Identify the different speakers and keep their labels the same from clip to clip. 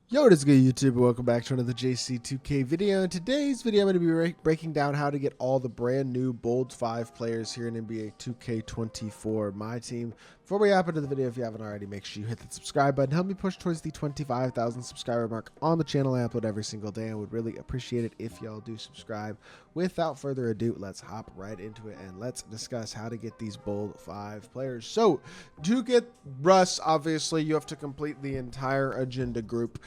Speaker 1: Yo, what is good, YouTube? Welcome back to another JC2K video. In today's video, I'm going to be breaking down how to get all the brand new Bold 5 players here in NBA 2K24 My Team. Before we hop into the video, if you haven't already, make sure you hit the subscribe button. Help me push towards the 25,000 subscriber mark on the channel. I upload every single day. I would really appreciate it if y'all do subscribe. Without further ado, let's hop right into it and let's discuss how to get these Bold 5 players. So, to get Russ, obviously, you have to complete the entire agenda group.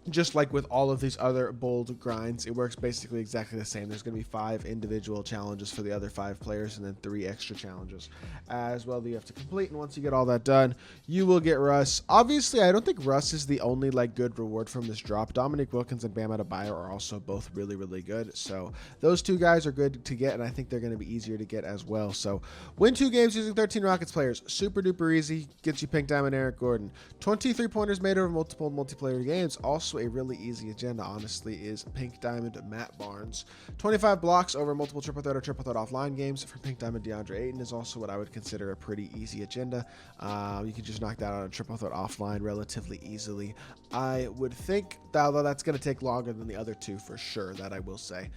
Speaker 1: Just like with all of these other bold grinds, it works basically exactly the same. There's going to be 5 individual challenges for the other 5 players and then 3 extra challenges as well that you have to complete. And once you get all that done, you will get Russ. Obviously, I don't think Russ is the only good reward from this drop. Dominique Wilkins and Bam Adebayo are also both really good. So those 2 guys are good to get, and I think they're going to be easier to get as well. So win 2 games using 13 Rockets players. Super duper easy. Gets you Pink Diamond Eric Gordon. 23 pointers made over multiple multiplayer games. Also a really easy agenda, honestly, is Pink Diamond Matt Barnes. 25 blocks over multiple triple threat or triple threat offline games for Pink Diamond DeAndre Ayton is also what I would consider a pretty easy agenda. You can just knock that out on triple threat offline relatively easily. I would think, although that's going to take longer than the other 2 for sure, that I will say.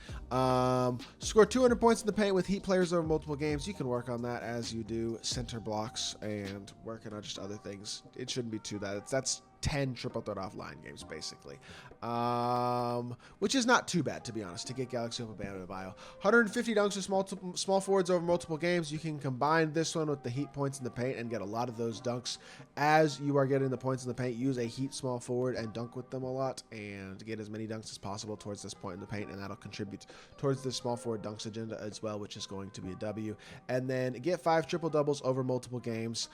Speaker 1: Score 200 points in the paint with Heat players over multiple games. You can work on that as you do center blocks and working on just other things. It shouldn't be too that. That's 10 triple threat offline games basically, which is not too bad, to be honest, to get Galaxy over Bam Adebayo. 150 dunks with small forwards over multiple games. You can combine this one with the Heat points in the paint and get a lot of those dunks as you are getting the points in the paint. Use a Heat small forward and dunk with them a lot and get as many dunks as possible towards this point in the paint, and that'll contribute towards the small forward dunks agenda as well, which is going to be a W. And then get 5 triple doubles over multiple games,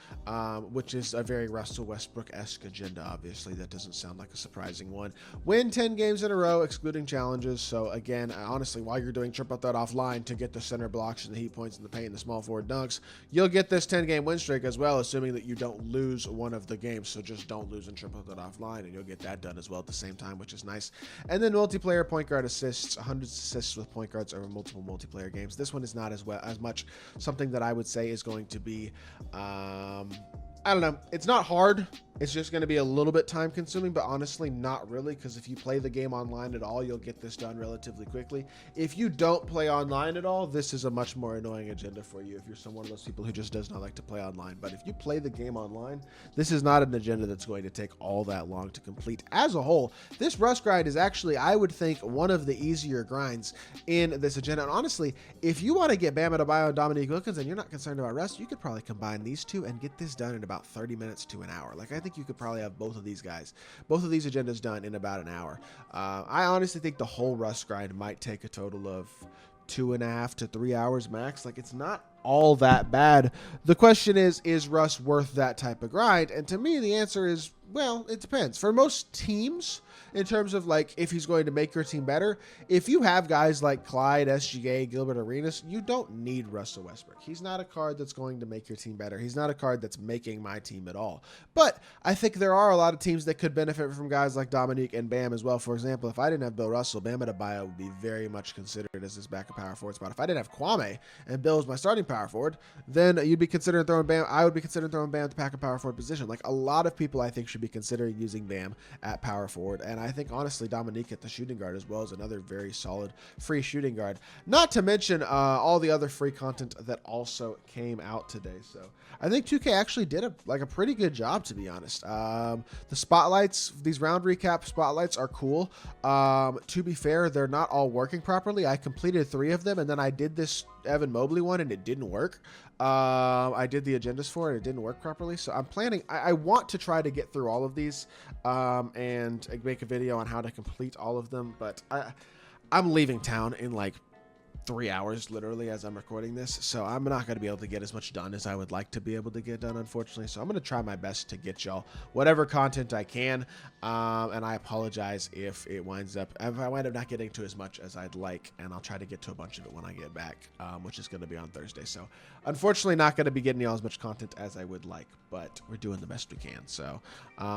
Speaker 1: which is a very Russell Westbrook-esque agenda. Obviously, that doesn't sound like a surprising one. Win 10 games in a row, excluding challenges. So again, honestly, while you're doing triple threat offline to get the center blocks and the Heat points in the paint and the small forward dunks, you'll get this 10-game win streak as well, assuming that you don't lose one of the games. So just don't lose in triple threat offline, and you'll get that done as well at the same time, which is nice. And then multiplayer point guard assists, 100 assists with point guards over multiple multiplayer games. This one is not as much something that I would say is going to be I don't know. It's not hard. It's just going to be a little bit time consuming, but honestly, not really, because if you play the game online at all, you'll get this done relatively quickly. If you don't play online at all, this is a much more annoying agenda for you if you're one of those people who just does not like to play online. But if you play the game online, this is not an agenda that's going to take all that long to complete. As a whole, this Rust grind is actually, I would think, one of the easier grinds in this agenda. And honestly, if you want to get Bam Adebayo and Dominique Wilkins and you're not concerned about Rust, you could probably combine these 2 and get this done in about 30 minutes to an hour. Like, I think you could probably have both of these agendas done in about an hour. I honestly think the whole Rust grind might take a total of 2.5 to 3 hours max. Like, it's not all that bad. The question is Russ worth that type of grind? And to me, the answer is, well, it depends. For most teams, in terms of if he's going to make your team better, if you have guys like Clyde, SGA, Gilbert Arenas, you don't need Russell Westbrook. He's not a card that's going to make your team better. He's not a card that's making my team at all. But I think there are a lot of teams that could benefit from guys like Dominique and Bam as well. For example, if I didn't have Bill Russell, Bam Adebayo would be very much considered as his backup power forward spot. If I didn't have Kwame and Bill was my starting power forward, then you'd be considering throwing Bam. I would be considering throwing Bam to backup power forward position. Like, a lot of people, I think, should be considering using Bam at power forward. And I think, honestly, Dominique at the shooting guard as well is another very solid free shooting guard. Not to mention all the other free content that also came out today. So I think 2K actually did a pretty good job, to be honest. The spotlights, these round recap spotlights are cool. To be fair, they're not all working properly. I completed 3 of them, and then I did this Evan Mobley one, and it didn't work. I did the agendas for it. It didn't work properly. So I'm planning, I want to try to get through all of these and make a video on how to complete all of them. But I'm leaving town in 3 hours literally as I'm recording this, so I'm not going to be able to get as much done as I would like to be able to get done, unfortunately. So I'm going to try my best to get y'all whatever content I can, and I apologize if I wind up not getting to as much as I'd like, and I'll try to get to a bunch of it when I get back, which is going to be on Thursday. So unfortunately not going to be getting y'all as much content as I would like, but we're doing the best we can. So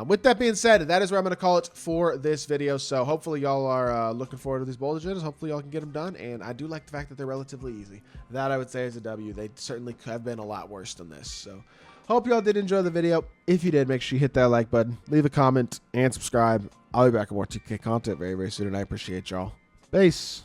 Speaker 1: with that being said, that is where I'm going to call it for this video. So hopefully y'all are looking forward to these bold agendas. Hopefully y'all can get them done, and I do like the fact that they're relatively easy. That I would say is a W. They certainly have been a lot worse than this. So Hope y'all did enjoy the video. If you did, make sure you hit that like button, leave a comment, and subscribe. I'll be back with more 2K content very, very soon, and I appreciate y'all. Peace.